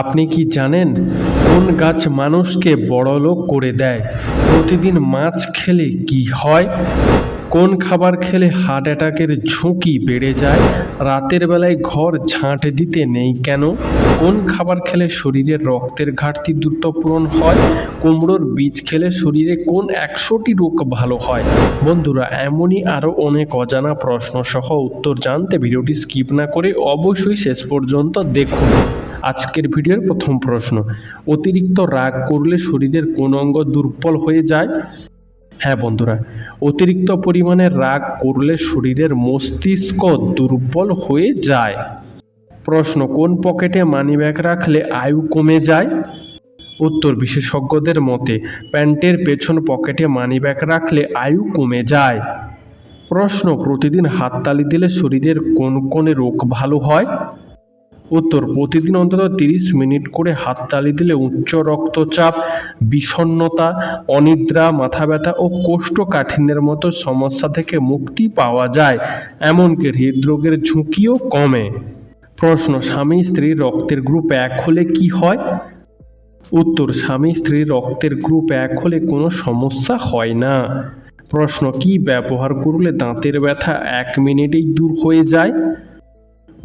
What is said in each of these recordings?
আপনি কি জানেন কোন গাছ মানুষকে বড়লোক করে দেয়? প্রতিদিন মাছ খেলে কি হয়? কোন খাবার খেলে হার্ট অ্যাটাকের ঝুঁকি বেড়ে যায়? রাতের বেলায় ঘর ঝাঁট দিতে নেই কেন? কোন খাবার খেলে শরীরের রক্তের ঘাটতি দ্রুত পূরণ হয়? কুমড়োর বীজ খেলে শরীরে কোন 100টি রোগ ভালো হয়? বন্ধুরা, এমনই আরও অনেক অজানা প্রশ্ন সহ উত্তর জানতে ভিডিওটি স্কিপ না করে অবশ্যই শেষ পর্যন্ত দেখুন। আজকের ভিডিওর প্রথম প্রশ্ন, অতিরিক্ত রাগ করলে শরীরের কোন অঙ্গ দুর্বল হয়ে যায়? হ্যাঁ বন্ধুরা, অতিরিক্ত পরিমাণে রাগ করলে শরীরের মস্তিষ্ক দুর্বল হয়ে যায়। প্রশ্ন, কোন পকেটে মানিব্যাগ রাখলে আয়ু কমে যায়? উত্তর, বিশেষজ্ঞদের মতে প্যান্টের পেছন পকেটে মানিব্যাগ রাখলে আয়ু কমে যায়। প্রশ্ন, প্রতিদিন হাততালি দিলে শরীরের কোন কোন রোগ ভালো হয়? উত্তর, প্রতিদিন অন্তত 30 মিনিট করে হাততালি দিলে উচ্চ রক্তচাপ, বিষণ্ণতা, অনিদ্রা, মাথা ব্যথা ও কোষ্ঠকাঠিন্যের মতো সমস্যা থেকে মুক্তি পাওয়া যায়। এমনকি হৃদরোগের ঝুঁকিও কমে। প্রশ্ন, স্বামী স্ত্রীর রক্তের গ্রুপ এক হলে কি হয়? উত্তর, স্বামী স্ত্রীর রক্তের গ্রুপ এক হলে কোনো সমস্যা হয় না। প্রশ্ন, কি ব্যবহার করলে দাঁতের ব্যথা 1 মিনিটেই দূর হয়ে যায়?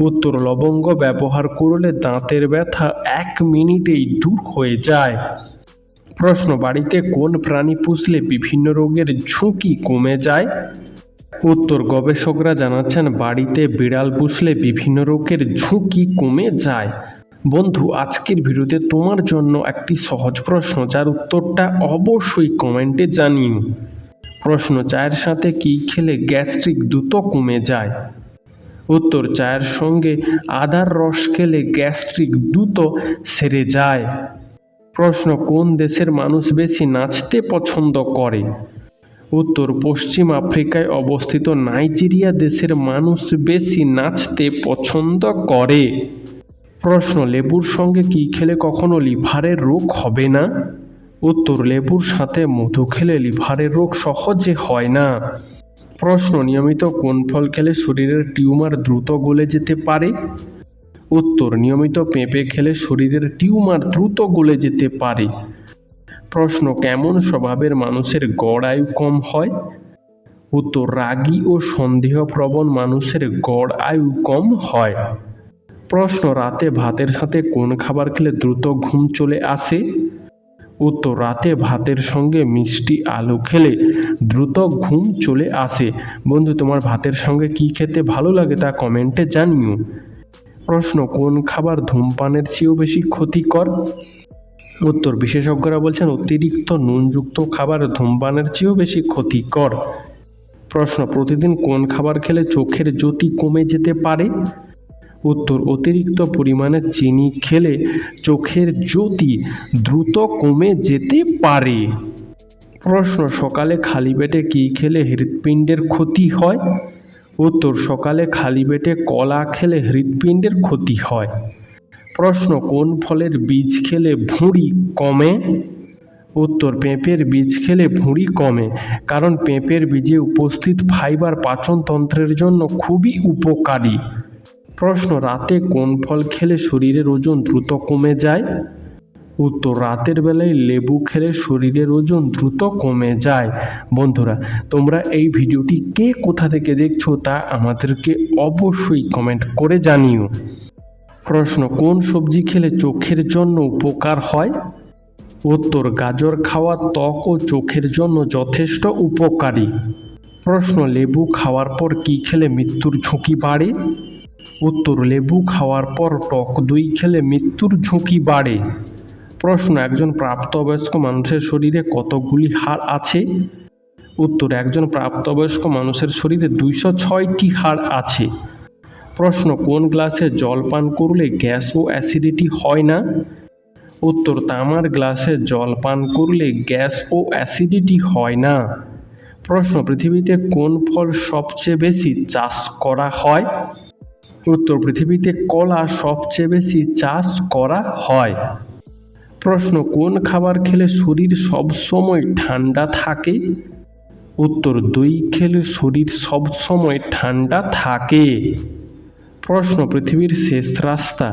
উত্তর, লবঙ্গ ব্যবহার করলে দাঁতের ব্যথা 1 মিনিটেই দূর হয়ে যায়। প্রশ্ন, বাড়িতে কোন প্রাণী পুষলে বিভিন্ন রোগের ঝুঁকি কমে যায়? উত্তর, গবেষকরা জানাচ্ছেন বাড়িতে বিড়াল পুষলে বিভিন্ন রোগের ঝুঁকি কমে যায়। বন্ধু, আজকের ভিডিওতে তোমার জন্য একটি সহজ প্রশ্ন, যার উত্তরটা অবশ্যই কমেন্টে জানিও। প্রশ্ন, চায়ের সাথে কি খেলে গ্যাস্ট্রিক দ্রুত কমে যায়? উত্তর, চায়ের সঙ্গে আদার রস খেলে গ্যাস্ট্রিক দ্রুত সেরে যায়। প্রশ্ন, কোন দেশের মানুষ বেশি নাচতে পছন্দ করে? উত্তর, পশ্চিম আফ্রিকায় অবস্থিত নাইজেরিয়া দেশের মানুষ বেশি নাচতে পছন্দ করে। প্রশ্ন, লেবুর সঙ্গে কি খেলে কখনো লিভারের রোগ হবে না? উত্তর, লেবুর সাথে মধু খেলে লিভারের রোগ সহজে হয় না। প্রশ্ন, নিয়মিত কোন ফল খেলে শরীরের টিউমার দ্রুত গলে যেতে পারে? উত্তর, নিয়মিত পেঁপে খেলে শরীরের টিউমার দ্রুত গলে যেতে পারে। প্রশ্ন, কেমন স্বভাবের মানুষের গড় আয়ু কম হয়? উত্তর, রাগী ও সন্দেহপ্রবণ মানুষের গড় আয়ু কম হয়। প্রশ্ন, রাতে ভাতের সাথে কোন খাবার খেলে দ্রুত ঘুম চলে আসে? উত্তর, রাতে ভাতের সঙ্গে মিষ্টি আলু খেলে দ্রুত ঘুম চলে আসে। বন্ধু, তোমার ভাতের সঙ্গে কি খেতে ভালো লাগে তা কমেন্টে জানিও। প্রশ্ন, কোন খাবার ধূমপানের চেয়েও বেশি ক্ষতিকর? উত্তর, বিশেষজ্ঞরা বলছেন অতিরিক্ত নুনযুক্ত খাবার ধূমপানের চেয়েও বেশি ক্ষতিকর। প্রশ্ন, প্রতিদিন কোন খাবার খেলে চোখের জ্যোতি কমে যেতে পারে? উত্তর, অতিরিক্ত পরিমাণে চিনি খেলে চোখের জ্যোতি দ্রুত কমে যেতে পারে। প্রশ্ন, সকালে খালি পেটে কী খেলে হৃৎপিণ্ডের ক্ষতি হয়? উত্তর, সকালে খালি পেটে কলা খেলে হৃৎপিণ্ডের ক্ষতি হয়। প্রশ্ন, কোন ফলের বীজ খেলে ভুঁড়ি কমে? উত্তর, পেঁপের বীজ খেলে ভুঁড়ি কমে, কারণ পেঁপের বীজে উপস্থিত ফাইবার পাচনতন্ত্রের জন্য খুবই উপকারী। প্রশ্ন, রাতে কোন ফল খেলে শরীরের ওজন দ্রুত কমে যায়? উত্তর, রাতের বেলায় লেবু খেলে শরীরের ওজন দ্রুত কমে যায়। বন্ধুরা, তোমরা এই ভিডিওটি কে কোথা থেকে দেখছো তা আমাদেরকে অবশ্যই কমেন্ট করে জানিও। প্রশ্ন, কোন সবজি খেলে চোখের জন্য উপকার হয়? উত্তর, গাজর খাওয়া ত্বক ও চোখের জন্য যথেষ্ট উপকারী। প্রশ্ন, লেবু খাওয়ার পর কি খেলে মৃত্যুর ঝুঁকি বাড়ে? উত্তর, লেবু খাওয়ার পর টক দই খেলে মৃত্যুর ঝুঁকি বাড়ে। প্রশ্ন, একজন প্রাপ্তবয়স্ক মানুষের শরীরে কতগুলি হাড় আছে? উত্তর, একজন প্রাপ্তবয়স্ক মানুষের শরীরে 206টি হাড় আছে। প্রশ্ন, কোন গ্লাসে জল পান করলে গ্যাস ও অ্যাসিডিটি হয় না? উত্তর, তামার গ্লাসে জল পান করলে গ্যাস ও অ্যাসিডিটি হয় না। প্রশ্ন, পৃথিবীতে কোন ফল সবচেয়ে বেশি চাষ করা হয়? উত্তর, পৃথিবীতে কলা সবচেয়ে বেশি চাষ করা হয়। প্রশ্ন, কোন খাবার খেলে শরীর সবসময় ঠান্ডা থাকে? উত্তর, দই খেলে শরীর সবসময় ঠান্ডা থাকে। প্রশ্ন, পৃথিবীর শেষ রাস্তা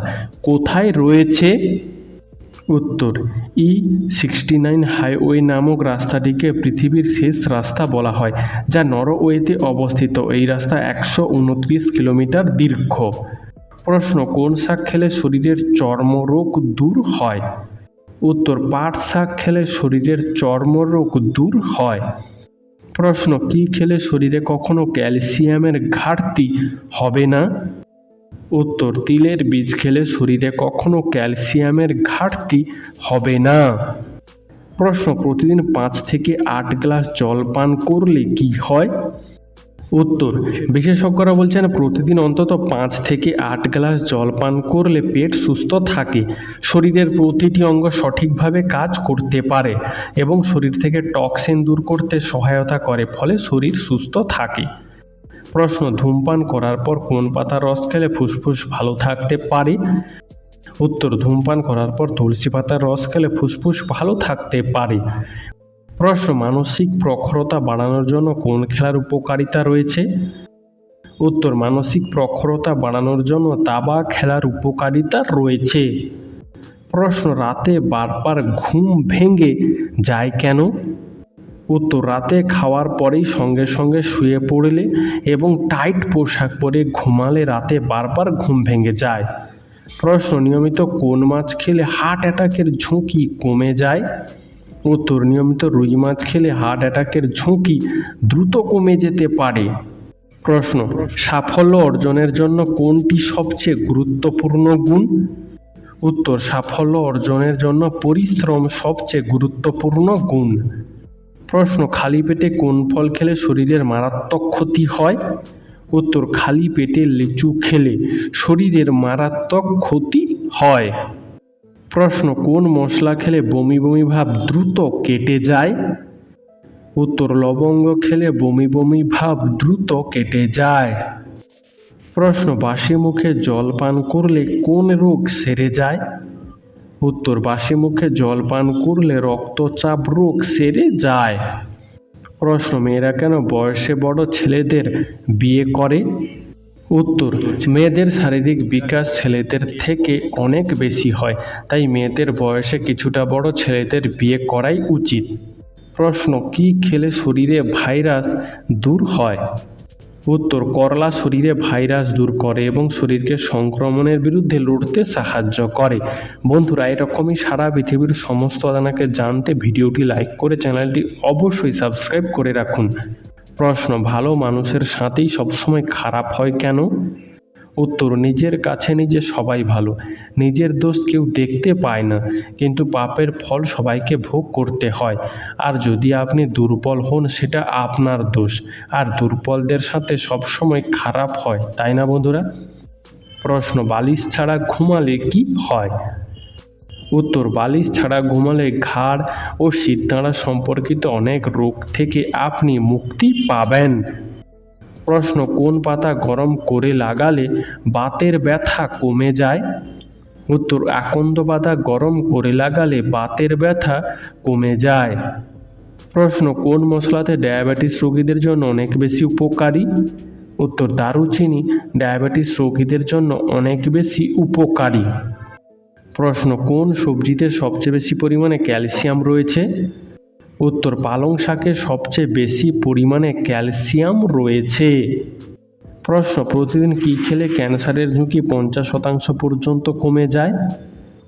কোথায় রয়েছে? উত্তর, E69 হাইওয়ে নামক রাস্তাটিকে পৃথিবীর শেষ রাস্তা বলা হয়, যা নরওয়েতে অবস্থিত। এই রাস্তা 129 কিলোমিটার দীর্ঘ। প্রশ্ন, কোন শাক খেলে শরীরের চর্মরোগ দূর হয়? উত্তর, পাট শাক খেলে শরীরের চর্মরোগ দূর হয়। প্রশ্ন, কি খেলে শরীরে কখনো ক্যালসিয়ামের ঘাটতি হবে না? উত্তর, তিলের বীজ খেলে শরীরে কখনো ক্যালসিয়ামের ঘাটতি হবে না। প্রশ্ন, প্রতিদিন 5 থেকে 8 গ্লাস জল পান করলে কি হয়? উত্তর, বিশেষজ্ঞরা বলছেন প্রতিদিন অন্তত 5 থেকে 8 গ্লাস জল পান করলে পেট সুস্থ থাকে, শরীরের প্রতিটি অঙ্গ সঠিকভাবে কাজ করতে পারে এবং শরীর থেকে টক্সিন দূর করতে সহায়তা করে, ফলে শরীর সুস্থ থাকে। প্রশ্ন, ধূমপান করার পর কোন পাতার রস খেলে ফুসফুস ভালো থাকতে পারে? উত্তর, ধূমপান করার পর তুলসী পাতার রস খেলে ফুসফুস ভালো থাকতে পারে। প্রশ্ন, মানসিক প্রখরতা বাড়ানোর জন্য কোন খেলার উপকারিতা রয়েছে? উত্তর, মানসিক প্রখরতা বাড়ানোর জন্য দাবা খেলার উপকারিতা রয়েছে। প্রশ্ন, রাতে বারবার ঘুম ভেঙে যায় কেন? উত্তর, রাতে খাওয়ার পরেই সঙ্গে সঙ্গে শুয়ে পড়লে এবং টাইট পোশাক পরে ঘুমালে রাতে বারবার ঘুম ভেঙে যায়। প্রশ্ন, নিয়মিত কোন মাছ খেলে হার্ট অ্যাটাকের ঝুঁকি কমে যায়? উত্তর, নিয়মিত রুই মাছ খেলে হার্ট অ্যাটাকের ঝুঁকি দ্রুত কমে যেতে পারে। প্রশ্ন, সাফল্য অর্জনের জন্য কোনটি সবচেয়ে গুরুত্বপূর্ণ গুণ? উত্তর, সাফল্য অর্জনের জন্য পরিশ্রম সবচেয়ে গুরুত্বপূর্ণ গুণ। প্রশ্ন, খালি পেটে কোন ফল খেলে শরীরের মারাত্মক ক্ষতি হয়? উত্তর, খালি পেটে লিচু খেলে শরীরের মারাত্মক ক্ষতি হয়। প্রশ্ন, কোন মশলা খেলে বমি বমি ভাব দ্রুত কেটে যায়? উত্তর, লবঙ্গ খেলে বমি বমি ভাব দ্রুত কেটে যায়। প্রশ্ন, বাসি মুখে জল পান করলে কোন রোগ সেরে যায়? উত্তর, বাসি মুখে জল পান করলে রক্তচাপ রোগ সেরে যায়। প্রশ্ন, মেয়েরা কেন বয়সে বড় ছেলেদের বিয়ে করে? উত্তর, মেয়েদের শারীরিক বিকাশ ছেলেদের থেকে অনেক বেশি হয়, তাই মেয়েদের বয়সে কিছুটা বড় ছেলেদের বিয়ে করাই উচিত। প্রশ্ন, কি খেলে শরীরে ভাইরাস দূর হয়? উত্তর, করলা শরীরে ভাইরাস দূর করে এবং শরীরকে সংক্রমণের বিরুদ্ধে লড়তে সাহায্য করে। বন্ধুরা, এরকমই সারা পৃথিবীর সমস্ত অজানাকে জানতে ভিডিওটি লাইক করে চ্যানেলটি অবশ্যই সাবস্ক্রাইব করে রাখুন। প্রশ্ন, ভালো মানুষের সাথেই সবসময় খারাপ হয় কেন? উত্তর, নিজের কাছে নিজে সবাই ভালো, নিজের দোষ কেউ দেখতে পায় না, কিন্তু পাপের ফল সবাইকে ভোগ করতে হয়। আর যদি আপনি দুর্বল হন সেটা আপনার দোষ, আর দুর্বলদের সাথে সবসময় খারাপ হয়, তাই না বন্ধুরা? প্রশ্ন, বালিশ ছাড়া ঘুমালে কি হয়? উত্তর, বালিশ ছাড়া ঘুমালে ঘাড় ও শিরদাঁড়া সম্পর্কিত অনেক রোগ থেকে আপনি মুক্তি পাবেন। প্রশ্ন, কোন পাতা গরম করে লাগালে বাতের ব্যথা কমে যায়? উত্তর, আকন্দ পাতা গরম করে লাগালে বাতের ব্যথা কমে যায়। প্রশ্ন, কোন মশলাতে ডায়াবেটিস রোগীদের জন্য অনেক বেশি উপকারী? উত্তর, দারুচিনি ডায়াবেটিস রোগীদের জন্য অনেক বেশি উপকারী। প্রশ্ন, কোন সবজিতে সবচেয়ে বেশি পরিমাণে ক্যালসিয়াম রয়েছে? উত্তর, পালং শাকে সবচেয়ে বেশি পরিমাণে ক্যালসিয়াম রয়েছে। প্রশ্ন, প্রতিদিন কি খেলে ক্যান্সারের ঝুঁকি 50% পর্যন্ত কমে যায়?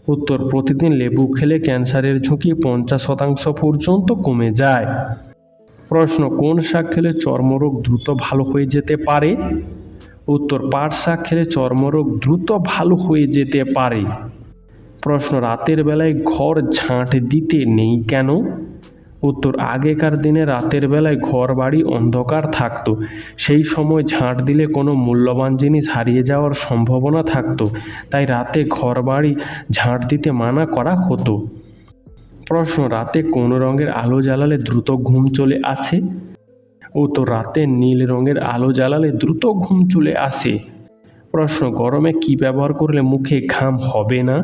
উত্তর, প্রতিদিন লেবু খেলে ক্যান্সারের ঝুঁকি 50% পর্যন্ত কমে যায়। প্রশ্ন, কোন শাক খেলে চর্মরোগ দ্রুত ভালো হয়ে যেতে পারে? উত্তর, পাট শাক খেলে চর্মরোগ দ্রুত ভালো হয়ে যেতে পারে। প্রশ্ন, রাতের বেলায় ঘর ঝাঁট দিতে নেই কেন? উত্তর, আগেকার দিনে রাতের বেলায় ঘর বাড়ি অন্ধকার থাকতো, সেই সময় ঝাঁট দিলে কোনো মূল্যবান জিনিস হারিয়ে যাওয়ার সম্ভাবনা থাকতো, তাই রাতে ঘর বাড়ি ঝাঁট দিতে মানা করা হতো। প্রশ্ন, রাতে কোন রঙের আলো জ্বালালে দ্রুত ঘুম চলে আসে? উত্তর, রাতে নীল রঙের আলো জ্বালালে দ্রুত ঘুম চলে আসে। প্রশ্ন, গরমে কি ব্যবহার করলে মুখে ঘাম হবে না?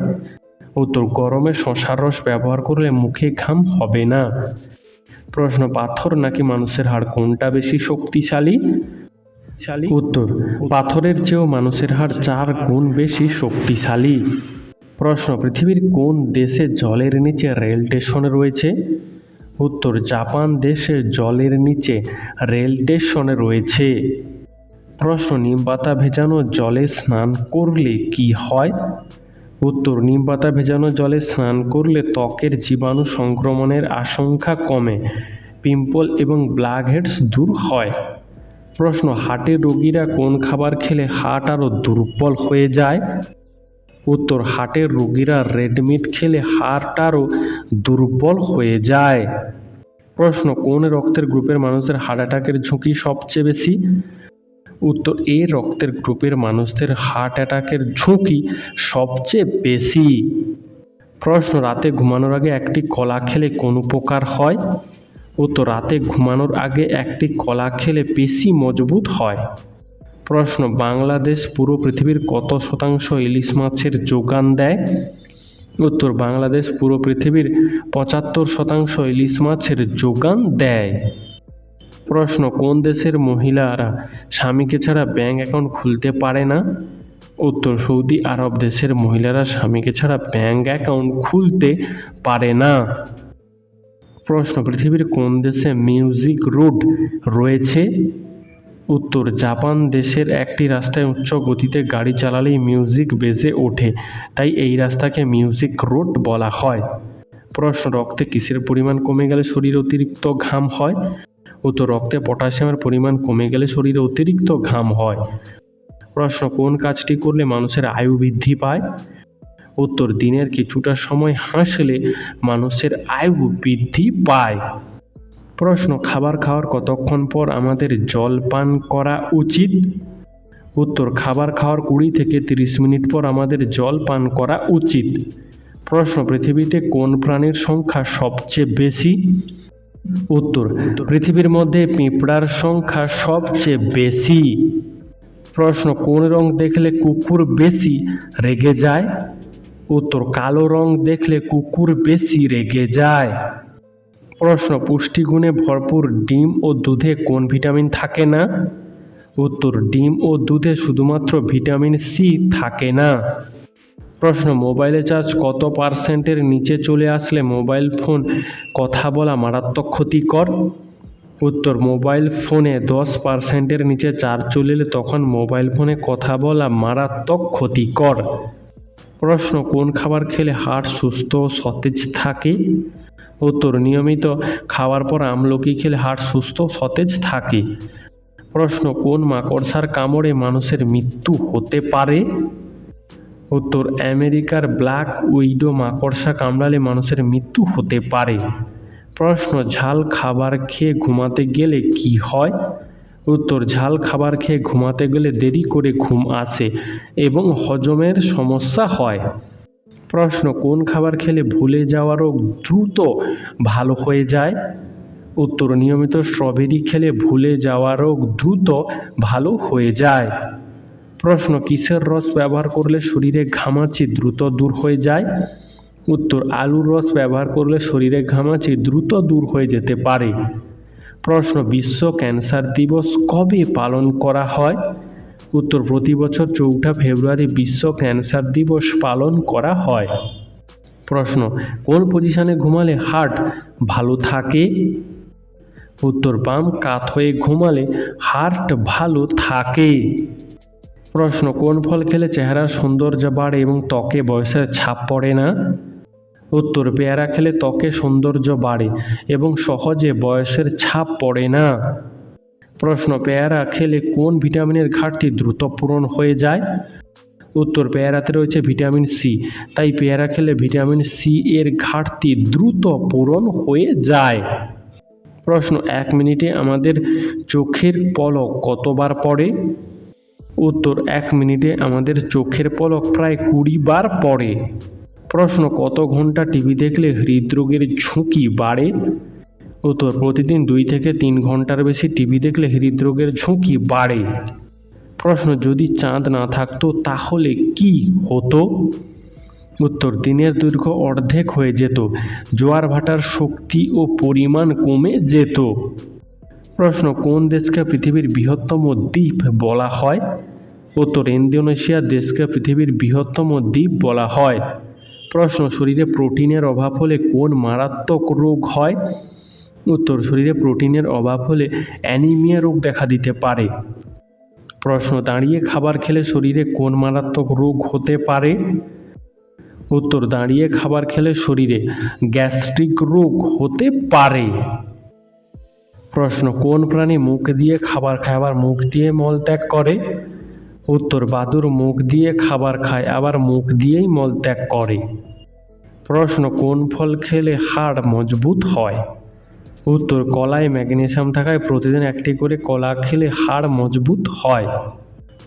উত্তর, গরমে শসার রস ব্যবহার করলে মুখে ঘাম হবে না। প্রশ্ন, পাথর নাকি মানুষের হাড় কোনটা বেশি শক্তিশালী? উত্তর, পাথরের চেয়েও মানুষের হাড় 4 গুণ বেশি শক্তিশালী। প্রশ্ন, পৃথিবীর কোন দেশে জলের নিচে রেল স্টেশন রয়েছে? উত্তর, জাপান দেশে জলের নিচে রেল স্টেশন রয়েছে। প্রশ্ন, নিমপাতা ভেজানো জলে স্নান করলে কি হয়? উত্তর, নিমপাতা ভেজানো জলে স্নান করলে ত্বকের জীবাণু সংক্রমণের আশঙ্কা কমে, পিম্পল এবং ব্ল্যাকহেডস দূর হয়। প্রশ্ন, হার্টের রোগীরা কোন খাবার খেলে হার্ট আরও দুর্বল হয়ে যায়? উত্তর, হার্টের রোগীরা রেড মিট খেলে হার্ট আরও দুর্বল হয়ে যায়। প্রশ্ন, কোন রক্তের গ্রুপের মানুষের হার্ট অ্যাটাকের ঝুঁকি সবচেয়ে বেশি? উত্তর, এ রক্তের গ্রুপের মানুষদের হার্ট অ্যাটাকের ঝুঁকি সবচেয়ে বেশি। প্রশ্ন, রাতে ঘুমানোর আগে একটি কলা খেলে কোন উপকার হয়? উত্তর, রাতে ঘুমানোর আগে একটি কলা খেলে পেশি মজবুত হয়। প্রশ্ন, বাংলাদেশ পুরো পৃথিবীর কত শতাংশ ইলিশ মাছের যোগান দেয়? উত্তর, বাংলাদেশ পুরো পৃথিবীর 75% ইলিশ মাছের যোগান দেয়। প্রশ্ন, কোন দেশের মহিলারা স্বামীকে ছাড়া ব্যাংক অ্যাকাউন্ট খুলতে পারে না? উত্তর, সৌদি আরব দেশের মহিলারা স্বামীকে ছাড়া ব্যাংক অ্যাকাউন্ট খুলতে পারে না। প্রশ্ন, পৃথিবীর কোন দেশে মিউজিক রোড রয়েছে? উত্তর, জাপান দেশের একটি রাস্তায় উচ্চ গতিতে গাড়ি চালালেই মিউজিক বেজে ওঠে, তাই এই রাস্তাকে মিউজিক রোড বলা হয়। প্রশ্ন, রক্তে কিসের পরিমাণ কমে গেলে শরীরে অতিরিক্ত ঘাম হয়? উত্তর, রক্তে পটাশিয়ামের পরিমাণ কমে গেলে শরীরে অতিরিক্ত ঘাম হয়। প্রশ্ন, কোন কাজটি করলে মানুষের আয়ু বৃদ্ধি পায়? উত্তর, দিনের কিছুটা সময় হাসলে মানুষের আয়ু বৃদ্ধি পায়। প্রশ্ন, খাবার খাওয়ার কতক্ষণ পর আমাদের জল পান করা উচিত? উত্তর, খাবার খাওয়ার 20 থেকে 30 মিনিট পর আমাদের জল পান করা উচিত। প্রশ্ন, পৃথিবীতে কোন প্রাণীর সংখ্যা সবচেয়ে বেশি? উত্তর, পৃথিবীর মধ্যে পিঁপড়ার সংখ্যা সবচেয়ে বেশি। প্রশ্ন, কোন রং দেখলে কুকুর বেশি রেগে যায়? উত্তর, কালো রং দেখলে কুকুর বেশি রেগে যায়। প্রশ্ন, পুষ্টিগুণে ভরপুর ডিম ও দুধে কোন ভিটামিন থাকে না? উত্তর, ডিম ও দুধে শুধুমাত্র ভিটামিন সি থাকে না। প্রশ্ন, মোবাইলে চার্জ কত % নিচে চলে আসলে মোবাইল ফোন কথা বলা মারাত্মক ক্ষতিকর? উত্তর, মোবাইল ফোনে 10% নিচে চার্জ চলে এলে তখন মোবাইল ফোনে কথা বলা মারাত্মক ক্ষতিকর। প্রশ্ন, কোন খাবার খেলে হার্ট সুস্থ ও সতেজ থাকে? উত্তর, নিয়মিত খাওয়ার পর আমলকি খেলে হার্ট সুস্থ সতেজ থাকে। প্রশ্ন, কোন মাকড়সার কামড়ে মানুষের মৃত্যু হতে পারে? উত্তর, আমেরিকার ব্ল্যাক উইডো মাকড়সা কামড়ালে মানুষের মৃত্যু হতে পারে। প্রশ্ন, ঝাল খাবার খেয়ে ঘুমাতে গেলে কি হয়? উত্তর, ঝাল খাবার খেয়ে ঘুমাতে গেলে দেরি করে ঘুম আসে এবং হজমের সমস্যা হয়। প্রশ্ন, কোন খাবার খেলে ভুলে যাওয়া রোগ দ্রুত ভালো হয়ে যায়? উত্তর, নিয়মিত স্ট্রবেরি খেলে ভুলে যাওয়া রোগ দ্রুত ভালো হয়ে যায়। প্রশ্ন, কিসের রস ব্যবহার করলে শরীরে ঘামাচি দ্রুত দূর হয়ে যায়? উত্তর, আলুর রস ব্যবহার করলে শরীরে ঘামাচি দ্রুত দূর হয়ে যেতে পারে। প্রশ্ন, বিশ্ব ক্যান্সার দিবস কবে পালন করা হয়? উত্তর, প্রতি বছর 4 ফেব্রুয়ারি বিশ্ব ক্যান্সার দিবস পালন করা হয়। প্রশ্ন, কোন পজিশনে ঘুমালে হার্ট ভালো থাকে? উত্তর, বাম কাত হয়ে ঘুমালে হার্ট ভালো থাকে। প্রশ্ন, কোন ফল খেলে চেহারার সৌন্দর্য বাড়ে এবং ত্বকে বয়সের ছাপ পড়ে না? উত্তর, পেয়ারা খেলে ত্বকে সৌন্দর্য বাড়ে এবং সহজে বয়সের ছাপ পড়ে না। প্রশ্ন, পেয়ারা খেলে কোন ভিটামিনের ঘাটতি দ্রুত পূরণ হয়ে যায়? উত্তর, পেয়ারাতে রয়েছে ভিটামিন সি, তাই পেয়ারা খেলে ভিটামিন সি এর ঘাটতি দ্রুত পূরণ হয়ে যায়। প্রশ্ন, 1 মিনিটে আমাদের চোখের পলক কতবার পড়ে? উত্তর, 1 মিনিটে আমাদের চোখের পলক প্রায় 20 বার পড়ে। প্রশ্ন, কত ঘন্টা টিভি দেখলে হৃদরোগের ঝুঁকি বাড়ে? উত্তর, প্রতিদিন 2 থেকে 3 ঘন্টার বেশি টিভি দেখলে হৃদরোগের ঝুঁকি বাড়ে। প্রশ্ন, যদি চাঁদ না থাকতো তাহলে কি হতো? উত্তর, দিনের দৈর্ঘ্য অর্ধেক হয়ে যেত, জোয়ার ভাটার শক্তি ও পরিমাণ কমে যেত। প্রশ্ন, কোন দেশকে পৃথিবীর বৃহত্তম দ্বীপ বলা হয়? উত্তর, ইন্দোনেশিয়া দেশকে পৃথিবীর বৃহত্তম দ্বীপ বলা হয়। প্রশ্ন, শরীরে প্রোটিনের অভাব হলে কোন মারাত্মক রোগ হয়? উত্তর, শরীরে প্রোটিনের অভাব হলে অ্যানিমিয়া রোগ দেখা দিতে পারে। প্রশ্ন, দাঁড়িয়ে খাবার খেলে শরীরে কোন মারাত্মক রোগ হতে পারে? উত্তর, দাঁড়িয়ে খাবার খেলে শরীরে গ্যাস্ট্রিক রোগ হতে পারে। প্রশ্ন, কোন প্রাণী মুখ দিয়ে খাবার খায় আবার মুখ দিয়ে মলত্যাগ করে? উত্তর, বাদুড় মুখ দিয়ে খাবার খায় আবার মুখ দিয়েই মলত্যাগ করে। প্রশ্ন, কোন ফল খেলে হাড় মজবুত হয়? উত্তর, কলায় ম্যাগনেসিয়াম থাকায় প্রতিদিন একটি করে কলা খেলে হাড় মজবুত হয়।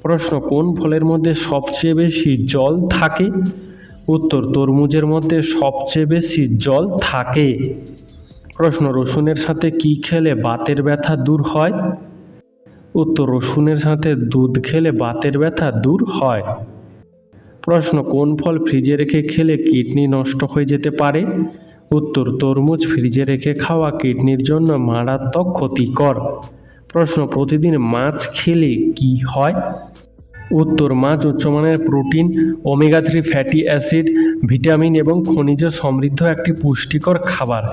প্রশ্ন, কোন ফলের মধ্যে সবচেয়ে বেশি জল থাকে? উত্তর, তরমুজের মধ্যে সবচেয়ে বেশি জল থাকে। প্রশ্ন, রসুনের সাথে কি খেলে বাতের ব্যথা দূর হয়? উত্তর, রসুনের সাথে দুধ খেলে বাতের ব্যথা দূর হয়। প্রশ্ন, কোন ফল ফ্রিজে রেখে খেলে কিডনি নষ্ট হয়ে যেতে পারে? উত্তর, তরমুজ ফ্রিজে রেখে খাওয়া কিডনির জন্য মারাত্মক ক্ষতিকর। প্রশ্ন, প্রতিদিন মাছ খেলে কি হয়? উত্তর, মাছ উচ্চমানের protein, omega 3 fatty acid, vitamin এবং খনিজ সমৃদ্ধ একটি পুষ্টিকর খাবার।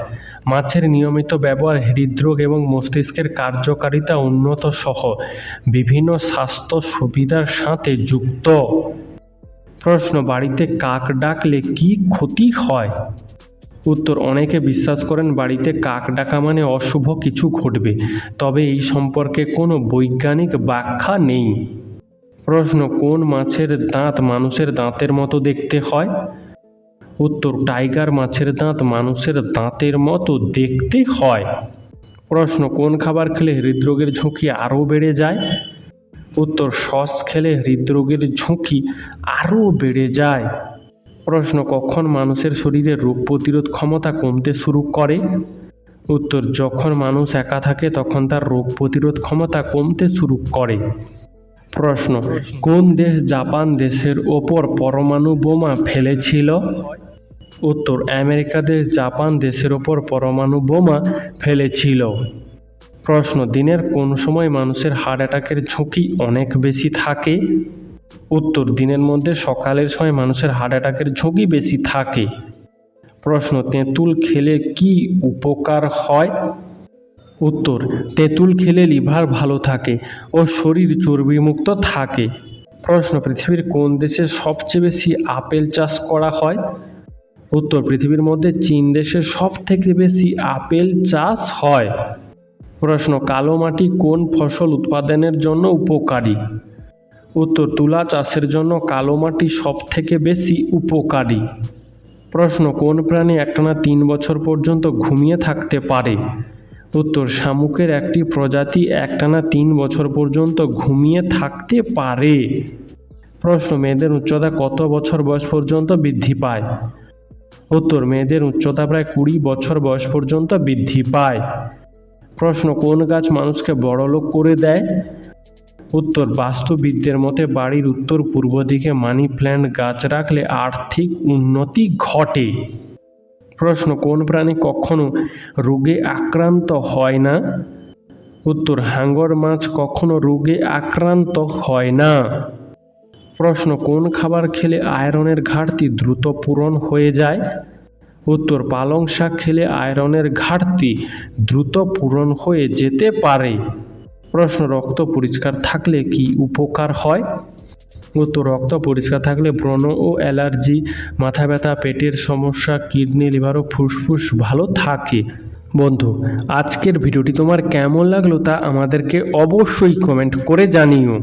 মাছের নিয়মিত ব্যবহার হৃদরোগ এবং মস্তিষ্কের কার্যকারিতা উন্নত সহ বিভিন্ন স্বাস্থ্য সুবিধার সাথে যুক্ত। প্রশ্ন, বাড়িতে কাক ডাকলে কি ক্ষতি হয়? উত্তর, অনেকে বিশ্বাস করেন বাড়িতে কাক ডাকা মানে অশুভ কিছু ঘটবে, তবে এই সম্পর্কে কোনো বৈজ্ঞানিক ব্যাখ্যা নেই। প্রশ্ন, কোন মাছের দাঁত মানুষের দাঁতের মতো দেখতে হয়? উত্তর, টাইগার মাছের দাঁত মানুষের দাঁতের মতো দেখতে হয়। প্রশ্ন, কোন খাবার খেলে হৃদরোগের ঝুঁকি আরও বেড়ে যায়? উত্তর, সস খেলে হৃদরোগের ঝুঁকি আরও বেড়ে যায়। প্রশ্ন, কখন মানুষের শরীরে রোগ প্রতিরোধ ক্ষমতা কমতে শুরু করে? উত্তর, যখন মানুষ একা থাকে তখন তার রোগ প্রতিরোধ ক্ষমতা কমতে শুরু করে। প্রশ্ন, কোন দেশ জাপান দেশের ওপর পরমাণু বোমা ফেলেছিল? উত্তর, আমেরিকা দেশ জাপান দেশের ওপর পরমাণু বোমা ফেলেছিল। প্রশ্ন, দিনের কোন সময় মানুষের হার্ট অ্যাটাকের ঝুঁকি অনেক বেশি থাকে? উত্তর, দিনের মধ্যে সকালের সময় মানুষের হার্ট অ্যাটাকের ঝুঁকি বেশি থাকে। প্রশ্ন, তেঁতুল খেলে কি উপকার হয়? উত্তর, তেঁতুল খেলে লিভার ভালো থাকে ও শরীর চর্বিমুক্ত থাকে। প্রশ্ন, পৃথিবীর কোন দেশে সবচেয়ে বেশি আপেল চাষ করা হয়? উত্তর, পৃথিবীর মধ্যে চীন দেশে সবথেকে বেশি আপেল চাষ হয়। প্রশ্ন, কালো মাটি কোন ফসল উৎপাদনের জন্য উপকারী? উত্তর, তুলা চাষের জন্য কালো মাটি সবথেকে বেশি উপকারী। প্রশ্ন, কোন প্রাণী একটানা 3 বছর পর্যন্ত ঘুমিয়ে থাকতে পারে? উত্তর, শামুকের একটি প্রজাতি একটানা 3 বছর পর্যন্ত ঘুমিয়ে থাকতে পারে। প্রশ্ন, মেয়েদের উচ্চতা কত বছর বয়স পর্যন্ত বৃদ্ধি পায়? উত্তর, মেয়েদের উচ্চতা প্রায় 20 বছর বয়স পর্যন্ত বৃদ্ধি পায়। প্রশ্ন, কোন গাছ মানুষকে বড়লোক করে দেয়? উত্তর, বাস্তুবিদদের মতে বাড়ির উত্তর পূর্ব দিকে মানি প্ল্যান্ট গাছ রাখলে আর্থিক উন্নতি ঘটে। প্রশ্ন, কোন প্রাণী কখনো রোগে আক্রান্ত হয় না? উত্তর, হাঙর মাছ কখনো রোগে আক্রান্ত হয় না। প্রশ্ন, কোন খাবার খেলে আয়রনের ঘাটতি দ্রুত পূরণ হয়ে যায়? উত্তর, পালং শাক খেলে আয়রনের ঘাটতি দ্রুত পূরণ হয়ে যেতে পারে। প্রশ্ন, রক্ত পরিষ্কার থাকলে কি উপকার হয়? উত্তর, রক্ত পরিষ্কার থাকলে ব্রণ ও অ্যালার্জি, মাথা ব্যথা, পেটের সমস্যা, কিডনি, লিভার ও ফুসফুস ভালো থাকে। বন্ধু, আজকের ভিডিওটি তোমার কেমন লাগলো তা আমাদেরকে অবশ্যই কমেন্ট করে জানিও।